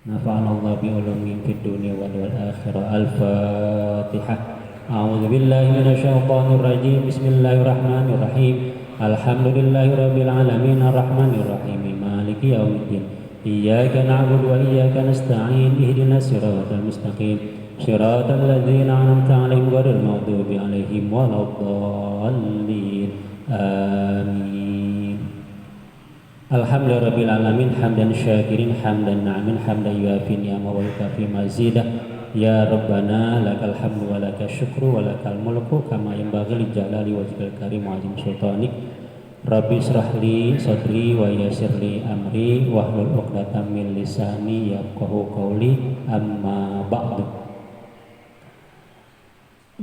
نفعنا الله بعلومهم في الدنيا والآخرة. الفاتحة. أعوذ بالله من الشيطان الرجيم. بسم الله الرحمن الرحيم. الحمد لله رب العالمين الرحمن الرحيم مالك يوم الدين. إياك نعبد وإياك نستعين. اهدنا الصراط المستقيم صراط الذين أنعمت عليهم غير المغضوب عليهم ولا الضالين. آمين. Alhamdulillahirabbil alamin hamdan syakirin hamdan na'imin hamdan yuafi ni'amahu wa yukafi mazidah. Ya Rabbana lakal hamdu wa lakal syukru wa lakal mulku kama yanbaghi li jalali wajhikal karim wa azim sultanik. Rabbi israh li sadri wa yassir li amri wahlul 'uqdatam min lisani yafqahu qawli. Amma ba'du.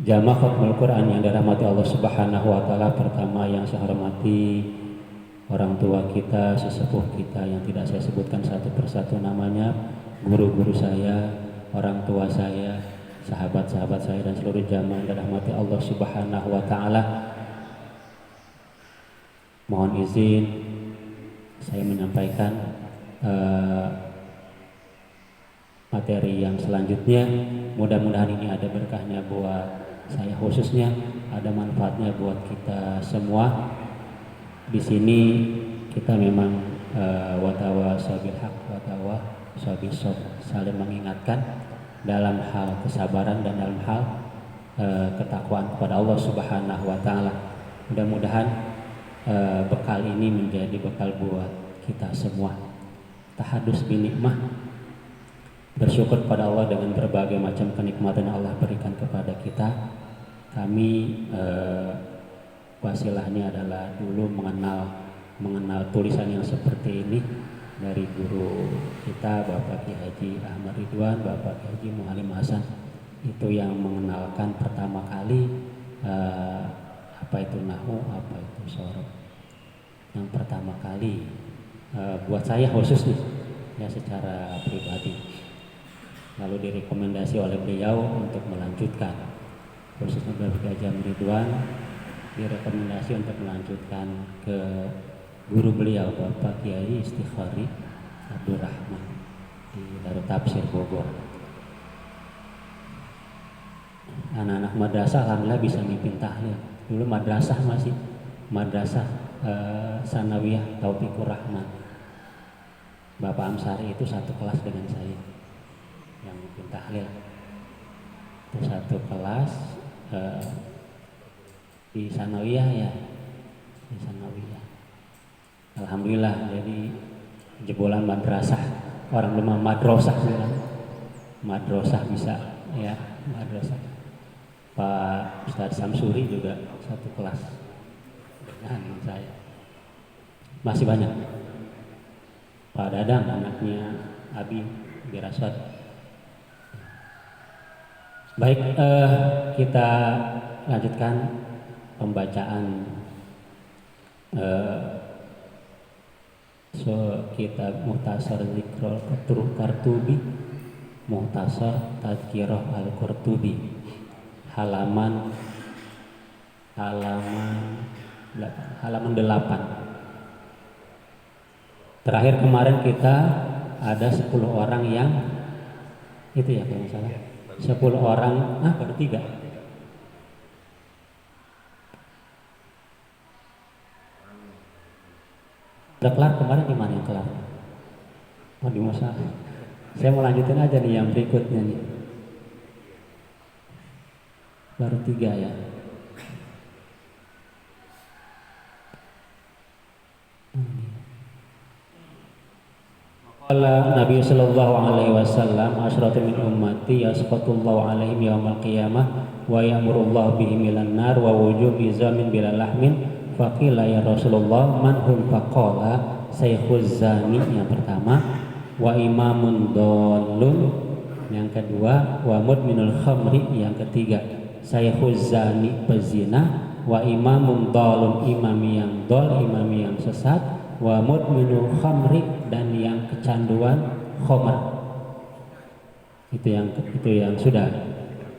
Jamaah khatmul Quran yang dirahmati Allah Subhanahu wa taala, pertama yang saya hormati orang tua kita, sesepuh kita yang tidak saya sebutkan satu persatu namanya, guru-guru saya, orang tua saya, sahabat-sahabat saya, dan seluruh jamaah yang dirahmati Allah Subhanahu wa taala. Mohon izin saya menyampaikan materi yang selanjutnya. Mudah-mudahan ini ada berkahnya buat saya khususnya, ada manfaatnya buat kita semua. Di sini kita memang watawa sabil haq watawa sabil sob, saling mengingatkan dalam hal kesabaran dan dalam hal ketakwaan kepada Allah Subhanahu wa taala. Mudah-mudahan bekal ini menjadi bekal buat kita semua. Tahadus binikmah, bersyukur kepada Allah dengan berbagai macam kenikmatan yang Allah berikan kepada kita. Kami wasilahnya adalah dulu mengenal tulisan yang seperti ini dari guru kita Bapak Ki Haji Ahmad Ridwan, Bapak Ki Haji Muhalim Hasan. Itu yang mengenalkan pertama kali apa itu nahu, apa itu sorof. Yang pertama kali buat saya khusus nih ya secara pribadi. Lalu direkomendasi oleh beliau untuk melanjutkan, khususnya Bapak Ki Haji Ahmad Ridwan direkomendasi untuk melanjutkan ke guru beliau Bapak Kiai Istighfari Abdurrahman di Darut Tafsir Bogor. Anak-anak madrasah alhamdulillah bisa mimpin tahlil. Dulu madrasah masih madrasah Sanawiyah Taufikur Rahman. Bapak Amsari itu satu kelas dengan saya yang mimpin tahlil. Itu satu kelas di Sanawiyah ya, di Sanawiyah. Alhamdulillah jadi jebolan madrasah, orang rumah madrasah bilang, madrasah bisa ya, madrasah. Pak Ustadz Samsuri juga satu kelas dengan saya. Masih banyak. Pak Dadang anaknya Abi Biraswad. Baik, kita lanjutkan pembacaan kitab Muhtasar Zikrul Qurtubi, Muhtasar Tadhkirah Al-Qurtubi, halaman 8. Terakhir kemarin kita ada 10 orang yang itu ya kalau salah, 10 orang baru 3. Udah kelar kemarin, gimana yang kelar? Oh di masa. Saya mau lanjutin aja nih yang berikutnya nih. Baru 3 ya. Qala Nabi sallallahu alaihi wasallam asyratu min ummati yasqatullahu alaihim yaumal qiyamah wa ya'murullahu bihim milan nar wa wujubi zamin bila lahmin. Faqila ya Rasulullah man hum faqala saykhuz zani yang pertama, wa imamun dallun yang kedua, wa mudminul khamri yang ketiga. Saykhuz zani pezina, wa imamun dallun imam yang dol, imam yang sesat, wa mudminul khamri dan yang kecanduan khamr. Itu yang sudah.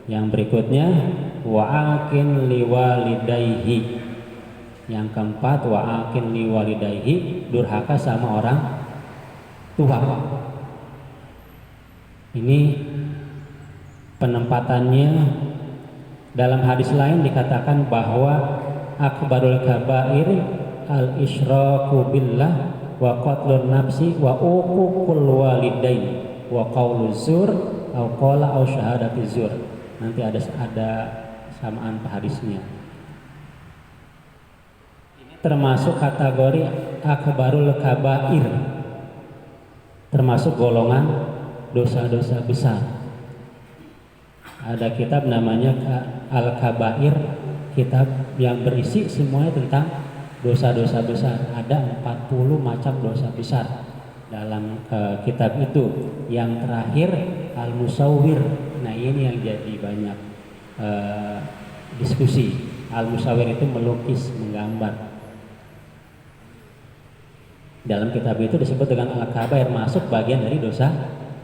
Yang berikutnya wa akin liwalidayhi. Yang keempat wa akin liwalidayhi, durhaka sama orang tua. Ini penempatannya dalam hadis lain dikatakan bahwa akbarul kabair al isyraku billah wa qatlun nafsi wa uququl walidain wa qauluz zur au qala au syahadati zur. Nanti ada samaan hadisnya. Ini termasuk kategori akbarul kabair, termasuk golongan dosa-dosa besar. Ada kitab namanya Al-Kabair, kitab yang berisi semuanya tentang dosa-dosa besar. Ada 40 macam dosa besar dalam kitab itu. Yang terakhir Al-Musawwir. Nah, ini yang jadi banyak diskusi. Al-Musawwir itu melukis, menggambar. Dalam kitab itu disebut dengan Al-Kabair, masuk bagian dari dosa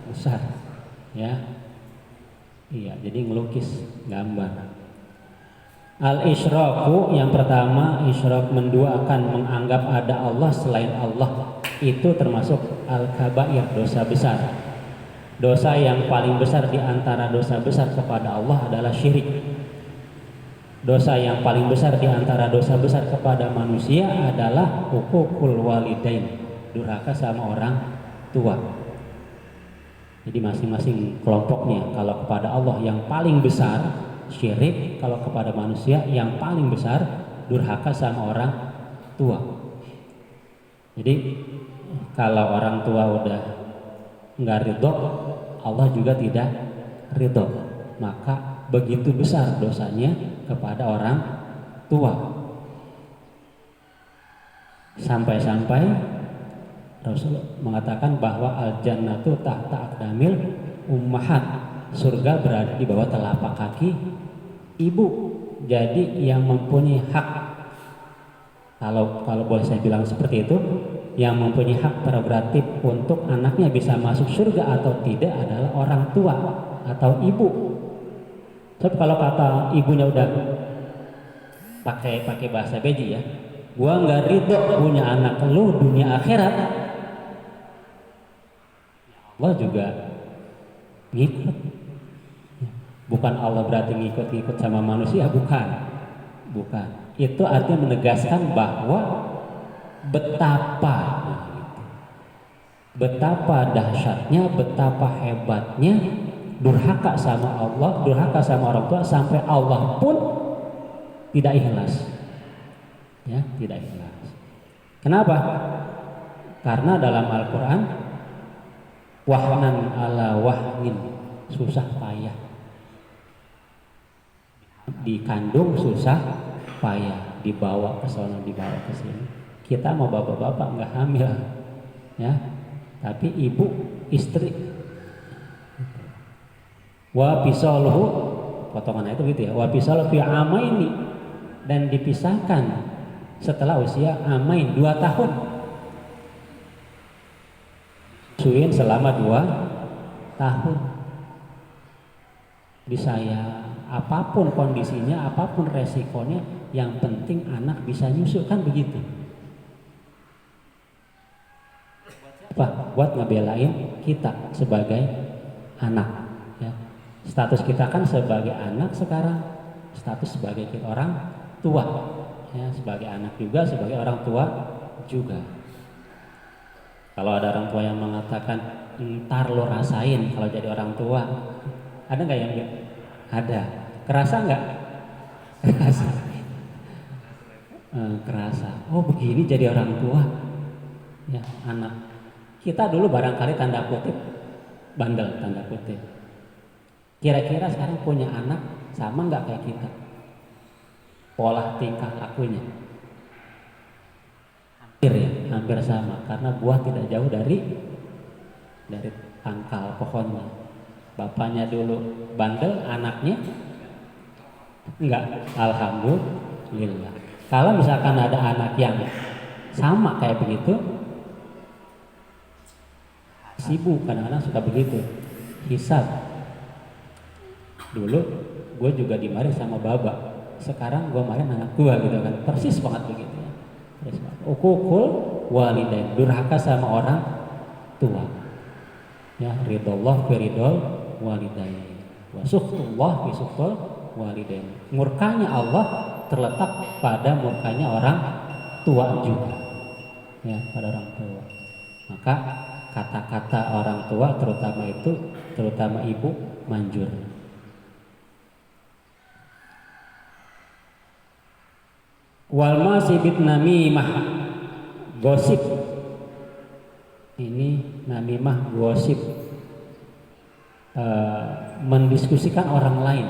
besar, ya. Iya, jadi ngelukis, gambar. Al-isyraku yang pertama, isyrak menduakan, menganggap ada Allah selain Allah, itu termasuk al-kabair, dosa besar. Dosa yang paling besar di antara dosa besar kepada Allah adalah syirik. Dosa yang paling besar di antara dosa besar kepada manusia adalah uququl walidain, durhaka sama orang tua. Jadi masing-masing kelompoknya. Kalau kepada Allah yang paling besar syirik, kalau kepada manusia yang paling besar durhaka sama orang tua. Jadi kalau orang tua udah nggak ridho, Allah juga tidak ridho. Maka begitu besar dosanya kepada orang tua. Sampai-sampai Rasul mengatakan bahwa al-jannatu tahta aqdamil ummahat, surga berada di bawah telapak kaki ibu. Jadi yang mempunyai hak, kalau boleh saya bilang seperti itu, yang mempunyai hak prerogatif untuk anaknya bisa masuk surga atau tidak adalah orang tua atau ibu. Sebab kalau kata ibunya udah pakai bahasa beji ya, gua nggak ridho punya anak lu dunia akhirat, Allah juga ngikut. Bukan Allah berarti ngikut-ngikut sama manusia, bukan. Itu artinya menegaskan bahwa betapa dahsyatnya, betapa hebatnya durhaka sama Allah, durhaka sama orang tua, sampai Allah pun tidak ikhlas. Ya, tidak ikhlas. Kenapa? Karena dalam Al-Quran, wahnan ala wahnin, susah payah, dikandung susah payah, dibawa ke sana, dibawa ke sini. Kita mau bapak-bapak nggak hamil, ya, tapi ibu, istri, wa fisaluhu, potongan itu gitu ya, wa fisaluhu fi amaini, dan dipisahkan setelah usia amain 2 tahun. Suin selama 2 tahun. Disayang apapun kondisinya, apapun resikonya, yang penting anak bisa nyusu, kan begitu. Apa? Buat ngebelain kita sebagai anak, ya. Status kita kan sebagai anak sekarang, status sebagai orang tua, ya, sebagai anak juga, sebagai orang tua juga. Kalau ada orang tua yang mengatakan ntar lo rasain kalau jadi orang tua, ada nggak yang gitu? Ada. Kerasa nggak? Kerasa. Kerasa. Oh begini jadi orang tua, ya anak. Kita dulu barangkali tanda kutip bandel, tanda kutip. Kira-kira sekarang punya anak sama nggak kayak kita? Pola tingkah lakunya hampir sama, karena buah tidak jauh dari pangkal pohonnya. Bapaknya dulu bandel, anaknya enggak, alhamdulillah. Kalau misalkan ada anak yang sama kayak begitu, sibuk, kadang-kadang suka begitu, hisab. Dulu gue juga dimarahin sama baba, sekarang gue marahin anak gue gitu kan, persis banget begitu. Uququl walidain, durhaka sama orang tua. Ya, ridallah fi ridal walidain wa sukhtullah fi sukhtul walidain. Murkanya Allah terletak pada murkanya orang tua juga. Ya, pada orang tua. Maka kata-kata orang tua terutama ibu manjur. Wal masibit namimah, gosip. Ini namimah, gosip, mendiskusikan orang lain,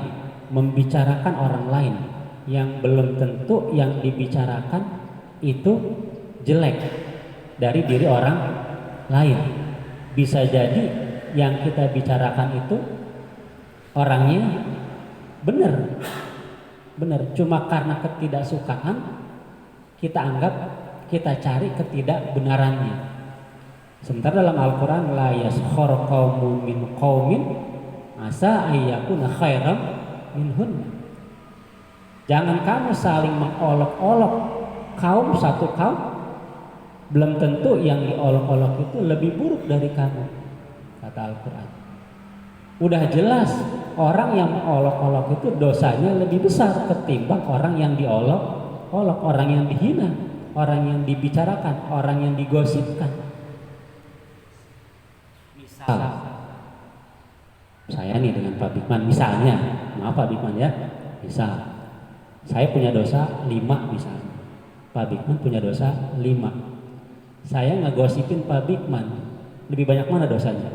membicarakan orang lain yang belum tentu yang dibicarakan itu jelek dari diri orang lain. Bisa jadi yang kita bicarakan itu orangnya benar, cuma karena ketidaksukaan kita anggap, kita cari ketidakbenarannya. Sementara dalam Al-Quran, la yaskhor qaumun min qaumin asa ayyakuna khairam minhun. Jangan kamu saling mengolok-olok satu kaum, belum tentu yang diolok-olok itu lebih buruk dari kamu, kata Al-Quran. Udah jelas orang yang mengolok-olok itu dosanya lebih besar ketimbang orang yang diolok-olok, orang yang dihina, orang yang dibicarakan, orang yang digosipkan. Saya nih dengan Pak Bikman misalnya, maaf Pak Bikman ya, misal saya punya dosa 5 misalnya, Pak Bikman punya dosa 5. Saya ngegosipin Pak Bikman, lebih banyak mana dosanya?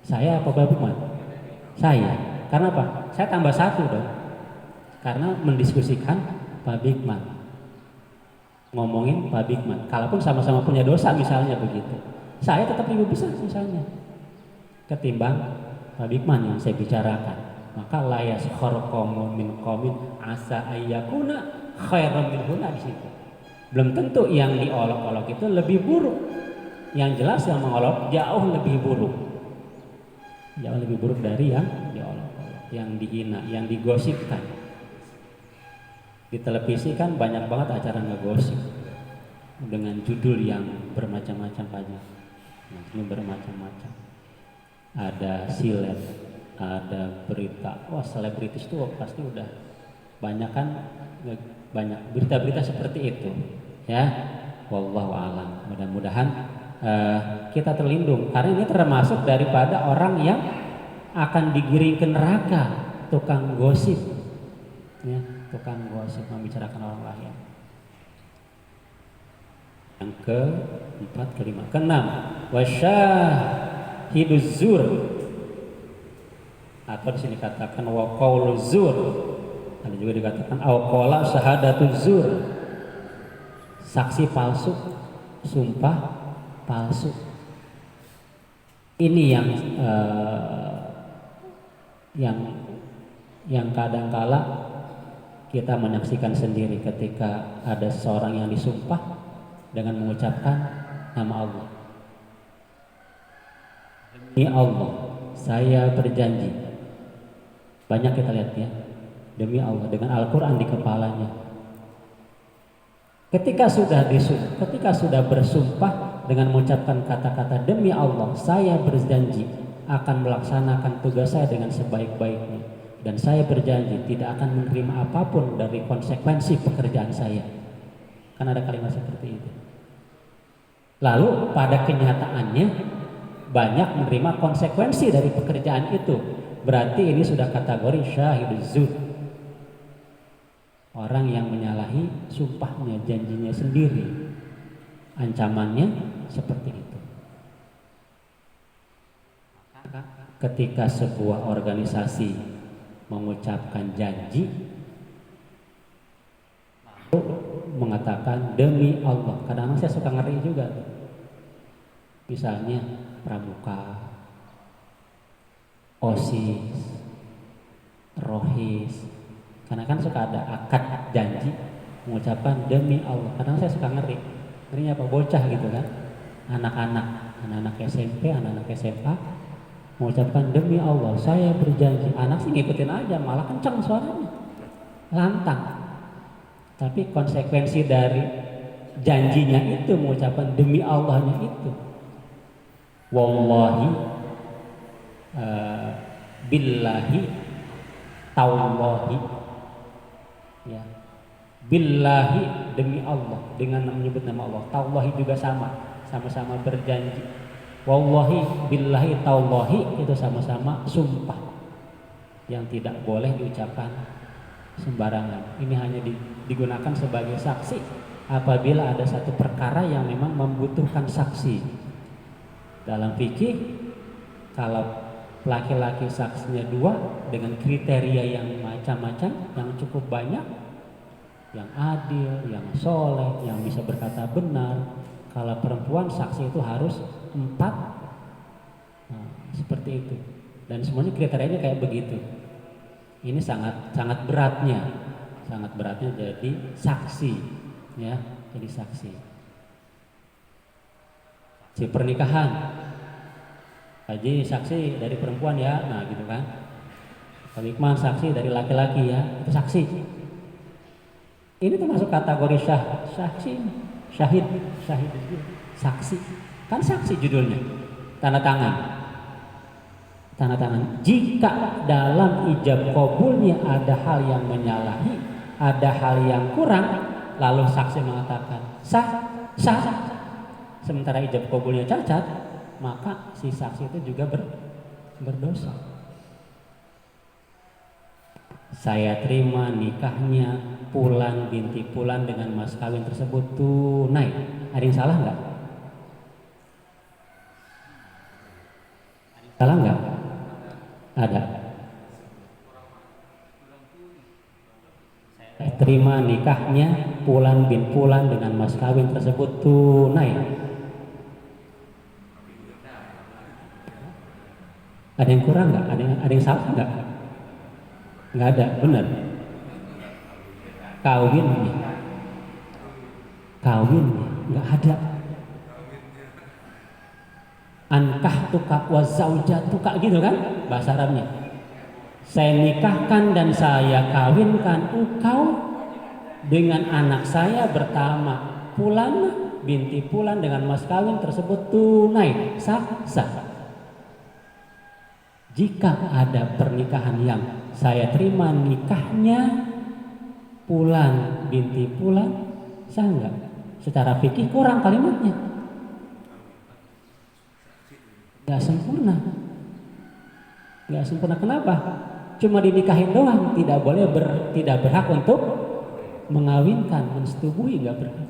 Saya apa Pak Bikman? Saya. Karena apa? Saya tambah 1 dong. Karena mendiskusikan Pak Bikman, ngomongin Pak Bikman, kalaupun sama-sama punya dosa misalnya begitu, saya tetap lebih besar misalnya ketimbang Pak Bikman yang saya bicarakan. Maka la yaskhor qaumun min qaumin asa ayyakuna khairam minhuna di situ. Belum tentu yang diolok-olok itu lebih buruk. Yang jelas yang mengolok jauh lebih buruk. Jauh lebih buruk dari yang diolok-olok, yang dihina, yang digosipkan. Di televisi kan banyak banget acara ngegosip dengan judul yang bermacam-macam aja. Ini bermacam-macam. Ada silet, ada berita. Wah, selebritis tuh pasti udah banyak kan, banyak berita-berita seperti itu. Ya, wallahu alam. Mudah-mudahan kita terlindung karena ini termasuk daripada orang yang akan digiring ke neraka, tukang gosip. Ya, tukang gosip membicarakan orang lain. Yang keempat, kelima, keenam, wasyahiduz zur, atau di sini katakan wa qauluz zur, ada juga dikatakan au qala syahadatuz zur, saksi palsu, sumpah palsu. Ini yang kadangkala kita menyaksikan sendiri ketika ada seseorang yang disumpah dengan mengucapkan nama Allah. Demi Allah, saya berjanji. Banyak kita lihat ya, demi Allah dengan Al-Quran di kepalanya. Ketika sudah bersumpah dengan mengucapkan kata-kata demi Allah, saya berjanji akan melaksanakan tugas saya dengan sebaik-baiknya, dan saya berjanji tidak akan menerima apapun dari konsekuensi pekerjaan saya. Kan ada kalimat seperti itu. Lalu pada kenyataannya banyak menerima konsekuensi dari pekerjaan itu. Berarti ini sudah kategori syahiduz zur. Orang yang menyalahi sumpahnya, janjinya sendiri. Ancamannya seperti itu. Ketika sebuah organisasi mengucapkan janji, mengatakan demi Allah, kadang-kadang saya suka ngeri juga. Misalnya pramuka, OSIS, ROHIS, karena kan suka ada akad janji mengucapkan demi Allah. Kadang saya suka ngerinya apa, bocah gitu kan, anak-anak SMP, anak-anak SMA mengucapkan demi Allah saya berjanji. Anak sih ngikutin aja, malah kencang suaranya, lantang. Tapi konsekuensi dari janjinya itu, mengucapkan demi Allahnya itu wallahi, billahi, taullahi, ya, billahi demi Allah dengan menyebut nama Allah, taullahi juga sama-sama berjanji, wallahi, billahi, taullahi itu sama-sama sumpah yang tidak boleh diucapkan sembarangan. Ini hanya digunakan sebagai saksi apabila ada satu perkara yang memang membutuhkan saksi. Dalam fikih, kalau laki-laki saksinya 2 dengan kriteria yang macam-macam, yang cukup banyak, yang adil, yang soleh, yang bisa berkata benar. Kalau perempuan saksi itu harus 4, nah, seperti itu. Dan semuanya kriterianya kayak begitu. Ini sangat beratnya jadi saksi, ya, jadi saksi. Si pernikahan, Haji saksi dari perempuan ya, nah gitu kan. Pak Hikmah saksi dari laki-laki ya, itu saksi. Ini termasuk kategori saksi, syahid, saksi. Kan saksi judulnya, tanda tangan. Jika dalam ijab kabulnya ada hal yang menyalahi, ada hal yang kurang, lalu saksi mengatakan sah, sementara ijab kabulnya cacat, maka si saksi itu juga berdosa. Saya terima nikahnya Pulan binti Pulan dengan mas kawin tersebut tunai. Ada yang salah nggak? Salah nggak? Ada. Saya terima nikahnya Pulan bin Pulan dengan mas kawin tersebut tunai. Ada yang kurang nggak? Ada yang salah nggak? Nggak ada, benar. Kawin nggak ada. Ankah tuka wa zaujatuka gitu kan bahasa Arabnya. Saya nikahkan dan saya kawinkan engkau dengan anak saya pertama Pulan binti Pulan dengan mas kawin tersebut tunai, sah. Jika ada pernikahan yang saya terima nikahnya Pulan binti Pulan, sah nggak? Secara fikih kurang kalimatnya, nggak sempurna. Kenapa? Cuma dinikahin doang, tidak berhak untuk mengawinkan, mensetubuhi, nggak berhak.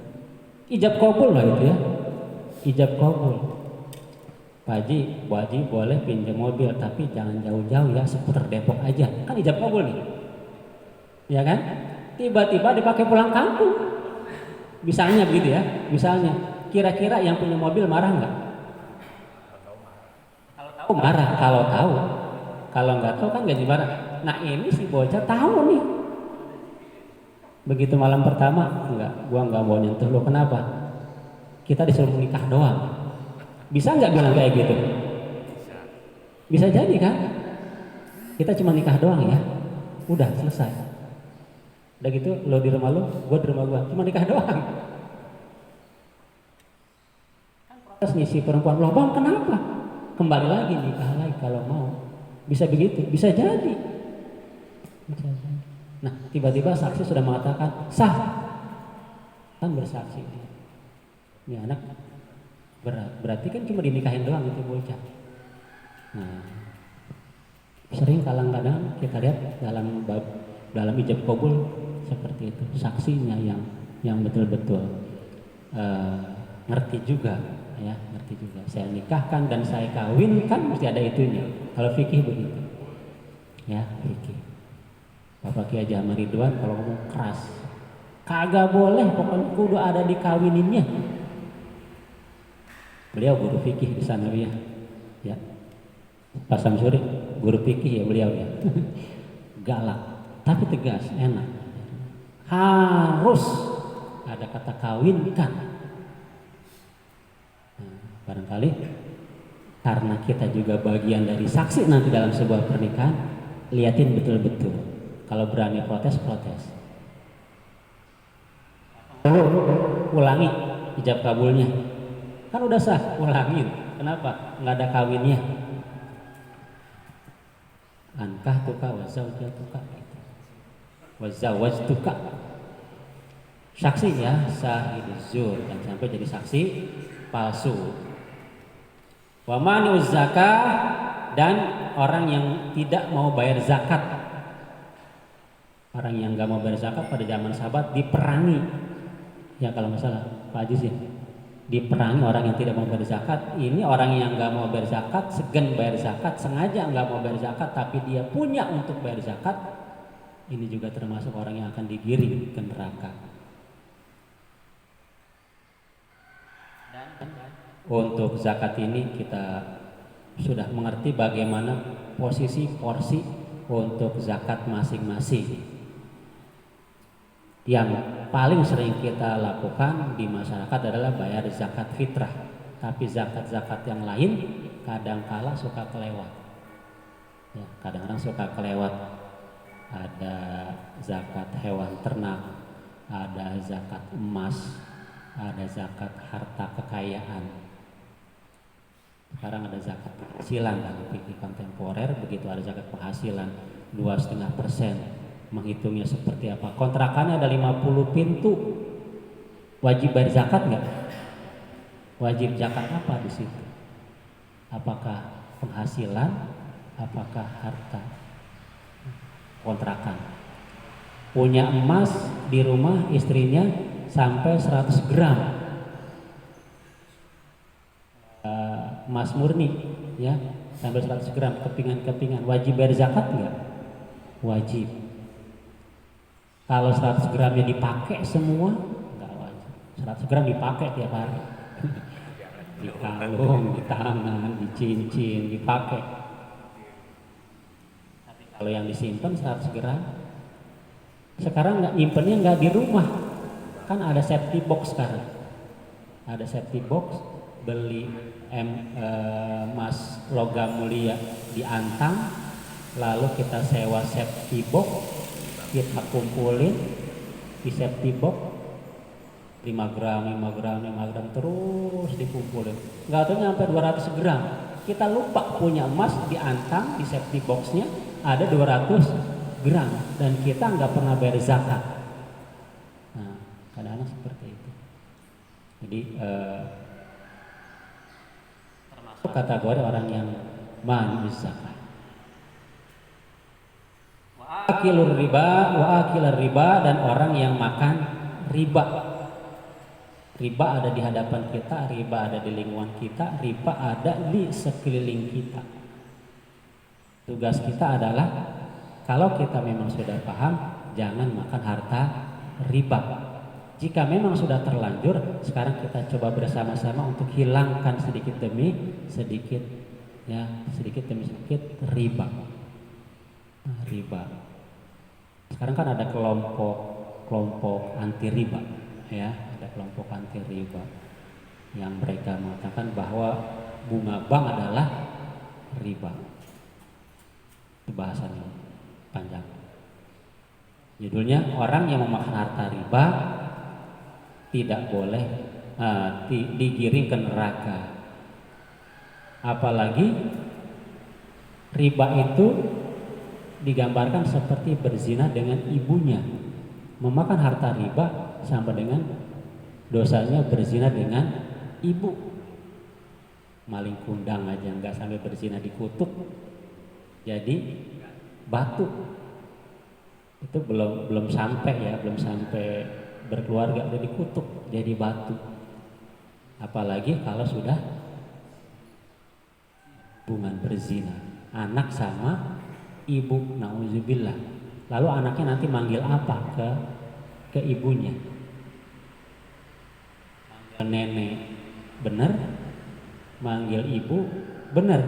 Ijab kabul lah itu ya, ijab kabul. Pak Haji boleh pinjam mobil tapi jangan jauh-jauh ya, seputar Depok aja. Kan ijab kabul nih, ya kan? Tiba-tiba dipakai pulang kampung, misalnya begitu ya. Misalnya, kira-kira yang punya mobil marah nggak? Kalau tahu marah, kalau nggak tahu kan nggak marah. Nah ini si bocah tahu nih. Begitu malam pertama, gua nggak mau nyentuh lo. Kenapa? Kita disuruh menikah doang. Bisa nggak bilang kayak gitu? Bisa jadi kan? Kita cuma nikah doang ya, udah selesai. Udah gitu, lo di rumah lo, gue di rumah gue, cuma nikah doang. Kan protes nih si perempuan, loh bang kenapa? Kembali lagi nikah lagi kalau mau. Bisa begitu, bisa jadi. Nah tiba-tiba saksi sudah mengatakan sah, kan bersaksi. Ini anak berarti kan cuma dinikahin doang itu bocah. Nah, sering kadang-kadang kita lihat dalam ijab kabul seperti itu, saksinya yang betul-betul ngerti juga. Saya nikahkan dan saya kawinkan, mesti ada itunya. Kalau fikih begitu, ya fikih. Bapak Kiai Haji Ahmad Ridwan kalau ngomong keras, kagak boleh, pokoknya kudu ada dikawininnya. Beliau guru fikih di sana ya. Pak Samsuri guru fikih ya beliau ya. Galak tapi tegas, enak. Harus ada kata kawinkan. Nah, barangkali karena kita juga bagian dari saksi nanti dalam sebuah pernikahan, liatin betul-betul. Kalau berani protes. Ulangi ijab kabulnya. Kan udah sah, ulangin. Kenapa? Nggak ada kawinnya. Ankah tuka wazaujatuka gitu. Wazawajtuka. Saksi ya, sahiduz zur, dan sampai jadi saksi palsu. Wa mani'uz zakah, dan orang yang tidak mau bayar zakat. Orang yang nggak mau bayar zakat pada zaman sahabat diperangi. Ya kalau nggak salah Pak Haji sih, diperangi orang yang tidak mau bayar zakat. Ini orang yang nggak mau bayar zakat, segan bayar zakat, sengaja nggak mau bayar zakat, tapi dia punya untuk bayar zakat. Ini juga termasuk orang yang akan digiring ke neraka. Untuk zakat ini kita sudah mengerti bagaimana posisi porsi untuk zakat masing-masing. Yang paling sering kita lakukan di masyarakat adalah bayar zakat fitrah. Tapi zakat-zakat yang lain kadang-kala suka kelewat. Ya, kadang-kadang suka kelewat. Ada zakat hewan ternak, ada zakat emas, ada zakat harta kekayaan. Sekarang ada zakat penghasilan dalam fikih kontemporer. Begitu ada zakat penghasilan 2,5%, menghitungnya seperti apa? Kontrakannya ada 50 pintu, wajib bayar zakat nggak? Wajib zakat apa di situ? Apakah penghasilan? Apakah harta? Kontrakan. Punya emas di rumah istrinya sampai 100 gram. Emas murni ya, sampai 100 gram, kepingan-kepingan, wajib bayar zakat nggak? Wajib. Kalau 100 gramnya dipakai semua nggak wajib. 100 gram dipakai tiap hari di kalung, di tangan, di cincin, dipakai. Tapi kalau yang disimpan 100 gram, sekarang nggak nyimpennya, nggak di rumah, kan ada safety box sekarang. Ada safety box, beli emas logam mulia di Antang, lalu kita sewa safety box, kita kumpulin di safety box 5 gram terus dikumpulin, nggak tahu nyampe 200 gram. Kita lupa punya emas di Antang, di safety boxnya ada 200 gram dan kita nggak pernah bayar zakat. Nah, kadang-kadang seperti itu. Jadi kategori orang yang mani'uz zakat. Wa akilur riba, dan orang yang makan riba. Riba ada di hadapan kita, riba ada di lingkungan kita, riba ada di sekeliling kita. Tugas kita adalah, kalau kita memang sudah paham, jangan makan harta riba. Jika memang sudah terlanjur, sekarang kita coba bersama-sama untuk hilangkan sedikit demi sedikit, ya, sedikit demi sedikit riba. Nah, riba. Sekarang kan ada kelompok anti riba, ya, ada kelompok anti riba yang mereka mengatakan bahwa bunga bank adalah riba. Itu bahasannya panjang. Judulnya, orang yang memakan harta riba tidak boleh digiring ke neraka. Apalagi riba itu digambarkan seperti berzina dengan ibunya. Memakan harta riba sama dengan dosanya berzina dengan ibu. Maling kundang aja nggak sampai berzina dikutuk, jadi batu. Itu belum sampai ya, belum sampai berkeluarga udah dikutuk jadi batu. Apalagi kalau sudah hubungan berzina, anak sama ibu, nauzubillah. Lalu anaknya nanti manggil apa ke ibunya? Manggil nenek benar, manggil ibu benar,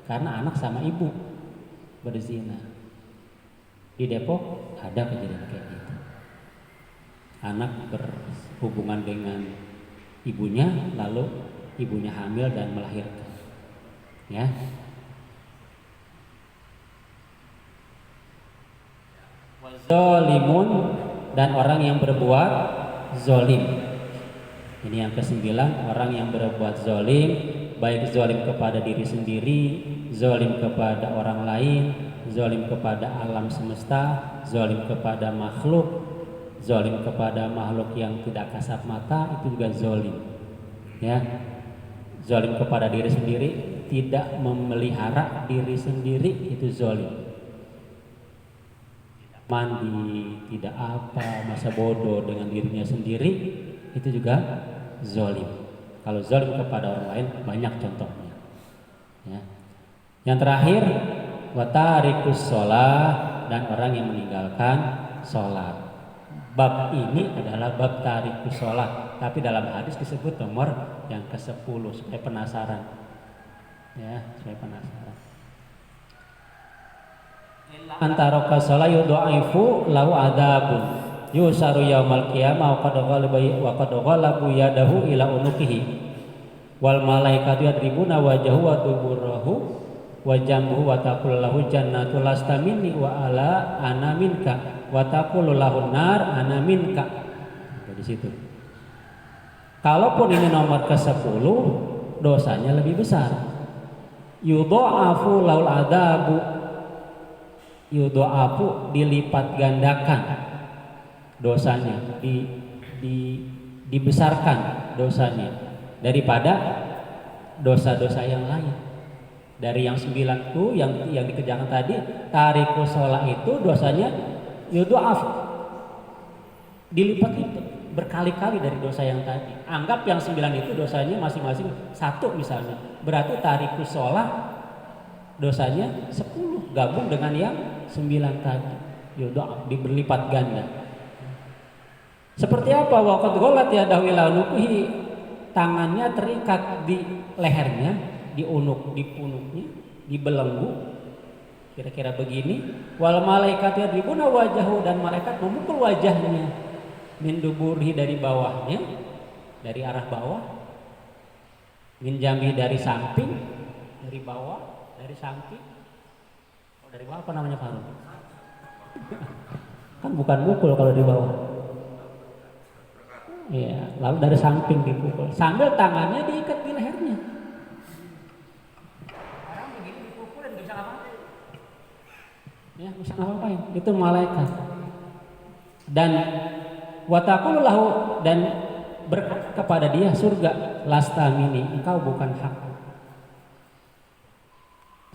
karena anak sama ibu berzina. Di Depok ada kejadian kayak gitu. Anak berhubungan dengan ibunya, lalu ibunya hamil dan melahirkan. Ya. Zolimun, dan orang yang berbuat zolim. Ini yang kesembilan, orang yang berbuat zalim, baik zalim kepada diri sendiri, zalim kepada orang lain, zalim kepada alam semesta, zalim kepada makhluk, zalim kepada makhluk yang tidak kasat mata, itu juga zalim. Ya, zalim kepada diri sendiri, tidak memelihara diri sendiri, itu zalim. Mandi, tidak apa, masa bodoh dengan dirinya sendiri, itu juga zalim. Kalau zalim kepada orang lain banyak contohnya. Ya. Yang terakhir, watarikus sholah, dan orang yang meninggalkan sholat. Bab ini adalah bab tarikus sholah, tapi dalam hadis disebut nomor yang ke-10 supaya penasaran. Ya, supaya penasaran. Antara kasola yudhaifu lahu adabun yusaru yaumal qiyamah wa qad ghalabu yadahu ila unukihi wal malaikatu yadribuna wajahu wa duburahu wa jambuhu wa taqul lahu jannatu lasta minni wa ala ana minka wa taqul lahu nar ana minka. Di situ. Kalaupun ini nomor ke-10, dosanya lebih besar. Yudha'afu laul adabu, yudha'afu dilipat gandakan dosanya, dibesarkan dosanya daripada dosa-dosa yang lain. Dari yang 9 itu yang dikerjakan tadi, tariku sholat itu dosanya yudha'af, dilipat-lipat berkali-kali dari dosa yang tadi. Anggap yang 9 itu dosanya masing-masing 1 misalnya, berarti tariku sholat dosanya 10 gabung dengan yang 9 tadi, yudha'af, berlipat ganda. Seperti apa? Waqad ghalat yadahu ila unuqihi, tangannya terikat di lehernya, di punuknya, di belenggu, kira-kira begini. Wal malaikatu yadribuna wajahu, dan malaikat memukul wajahnya, min duburihi, dari bawahnya, dari arah bawah, min jambi, dari samping, dari bawah, dari samping. Oh, dari bawah apa namanya, Farun? Kan bukan mukul kalau di bawah. Iya, lalu dari samping dipukul sambil tangannya diikat di lehernya. Orang begini dipukulin bisa ngapain? Ya, bisa ngapain? Itu malaikat. Dan wataqulu lahu, dan berkata kepada dia surga, lasta minni, engkau bukan hak.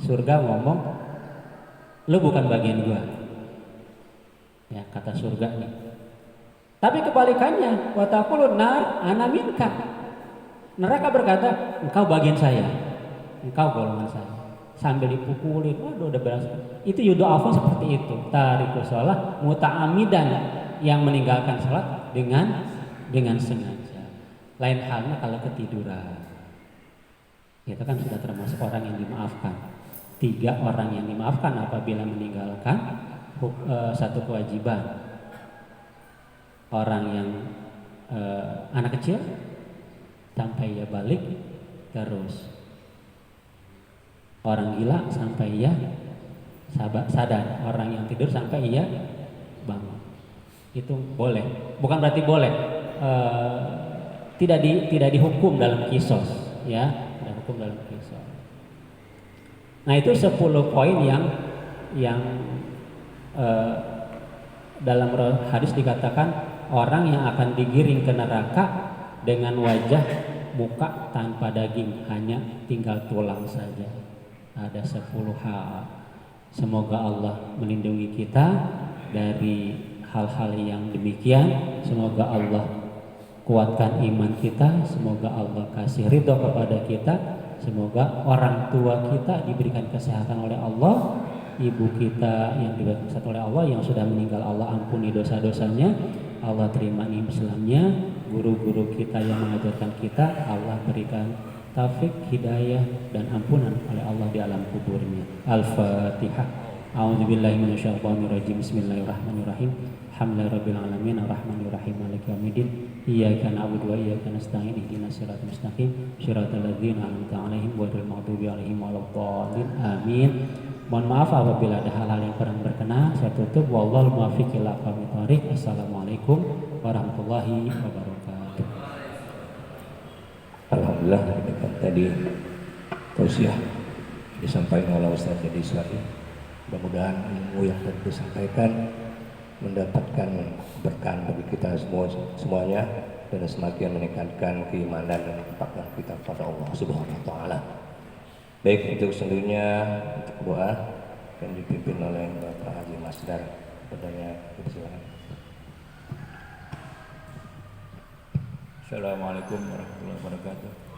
Surga ngomong, lu bukan bagian gua. Ya, kata surga nih. Tapi kebalikannya, wataqulu nar ana minka, neraka berkata, engkau bagian saya, engkau golongan saya. Sambil dipukulin, waduh, udah berasa. Itu yudha'afu seperti itu. Tariku sholah muta'amidan, yang meninggalkan sholat dengan sengaja. Lain halnya kalau ketiduran, itu kan sudah termasuk orang yang dimaafkan. 3 orang yang dimaafkan apabila meninggalkan satu kewajiban. Orang yang anak kecil sampai ia balik terus, orang gila sampai ia sadar, orang yang tidur sampai ia bangun. Itu boleh, bukan berarti boleh, tidak dihukum dalam kisos, ya, tidak hukum dalam kisos. Nah, itu 10 poin yang dalam hadis dikatakan orang yang akan digiring ke neraka dengan wajah muka tanpa daging, hanya tinggal tulang saja. Ada 10 hal. Semoga Allah melindungi kita dari hal-hal yang demikian. Semoga Allah kuatkan iman kita. Semoga Allah kasih ridho kepada kita. Semoga orang tua kita diberikan kesehatan oleh Allah. Ibu kita yang diberikan kesehatan oleh Allah, yang sudah meninggal, Allah ampuni dosa-dosanya, Allah terima Islamnya. Guru-guru kita yang mengajarkan kita, Allah berikan taufik, hidayah, dan ampunan oleh Allah di alam kuburnya. Al-Fatihah. A'udzubillahi minasyaitonirrajim. Bismillahirrahmanirrahim. Alhamdulillahirabbil alamin arrahmanirrahim maliki yaumiddin. Iyyaka na'budu wa iyyaka nasta'in. Ihdinas siratal mustaqim. Shiratal ladzina an'amta 'alaihim ghairil maghdubi 'alaihim waladdallin. Amin. Mohon maaf apabila ada hal-hal yang kurang berkenan. Saya tutup. Wallahul muwaffiq ila aqwamit thoriq. Assalamualaikum warahmatullahi wabarakatuh. Alhamdulillah ini kan tadi tausiah disampaikan oleh Ustaz Jadi Iswari. Mudah-mudahan ilmu yang tadi disampaikan mendapatkan berkah bagi kita semuanya dan semakin meningkatkan keimanan dan ketakwaan kita kepada Allah Subhanahu wa taala. Baik, untuk selanjutnya untuk doa yang dipimpin oleh Bapak Haji Masdar. Bertanya, silakan. Assalamualaikum warahmatullahi wabarakatuh.